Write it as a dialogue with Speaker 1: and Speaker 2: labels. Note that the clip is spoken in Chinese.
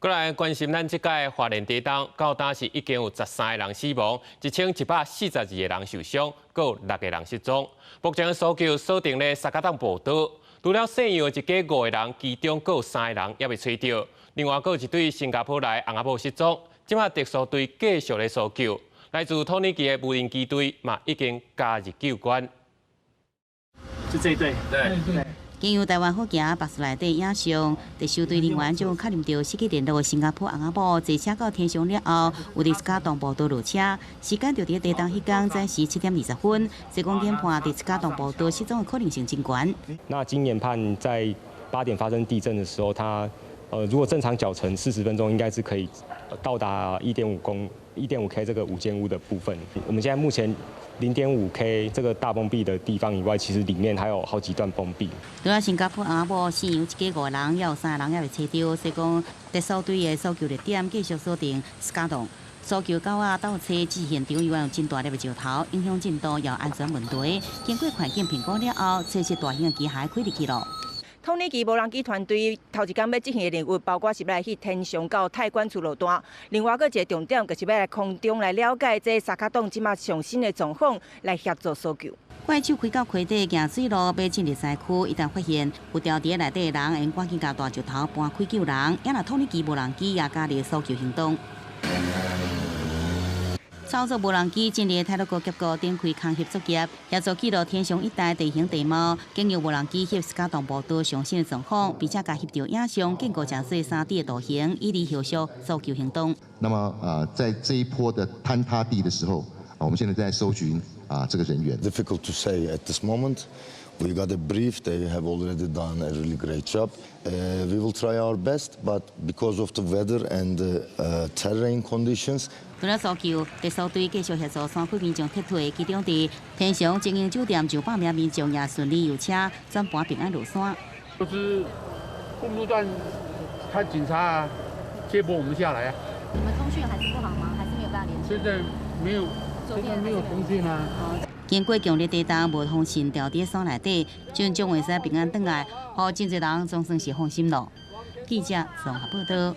Speaker 1: 过来关心咱即届华联地震，到当时已经有13个人死亡，1142个人受伤，各有6个人失踪。目前搜救锁定咧沙卡当步道，除了现有一家5个人，其中各有3个人也未找到。另外，各有一对新加坡来翁仔某失踪，即马特殊队继续咧搜救。来自土耳其的无人机队嘛已经加入救援。
Speaker 2: 是这一队，对。
Speaker 3: 经由台湾福行巴士内底影像，特殊队人员将确认到失去联络的新加坡翁仔某坐车到天上了后，有伫加东步道落车，时间就伫地震迄天早时7点20分，社工研判伫加东步道失踪的可能性真高。
Speaker 4: 那经研判在8点发生地震的时候，它如果正常脚程40分钟，应该是可以到达1.5K 这个5间屋的部分。我们现在目前0.5K 这个大崩壁的地方以外，其实里面还有好几段崩壁。
Speaker 3: 除了新加坡翁仔某现有一家5个人，也有3个人也未找到。社工特殊队的搜救热点继续锁定加东。搜救狗仔斗车至现场，因为有真大粒的石头，影响进度，也有安全问题。经过环境评估了后，测试大型的机械开入去了。
Speaker 5: 土耳其无人机团队头一天要执行的任务，包括是要来去天上到太管处落单。另外，一个重点就是要来空中来了解这沙卡洞即马上新的状况，来协助搜救。
Speaker 3: 怪手开到溪底行水路，要进入山区，一旦发现有掉伫内底的人，应赶紧将大石头搬开救人。也若土耳其无人机也加入搜救行动。 操作无人机进入泰鲁阁结构展开空协作业，协助记录天上一带地形地貌，经由无人机翕加东步道上新的状况，并且加翕到影像，建构假设3D的图形，以利后续搜救行动。
Speaker 6: 那么在这一波的坍塌地的时候，我们现在在搜寻这个人员。
Speaker 7: Difficult to say at this moment. We got a brief. They have already done a really great job. We will try our best, but because of the weather and the terrain conditions.
Speaker 3: 除了搜救，特殊队继续协助山区民众撤退，其中伫天祥经营酒店900名民众也顺利游车转搬平安入山。
Speaker 8: 就是路段，看警察啊，接驳我们下来啊。
Speaker 9: 你们通讯还是不好吗？还是没有办法联系？
Speaker 8: 现在没有，现在没有通讯啊。
Speaker 3: 经过强烈地震，无通讯掉伫山内底，就将会使平安转来，互真侪人总算是放心咯。记者综合报道。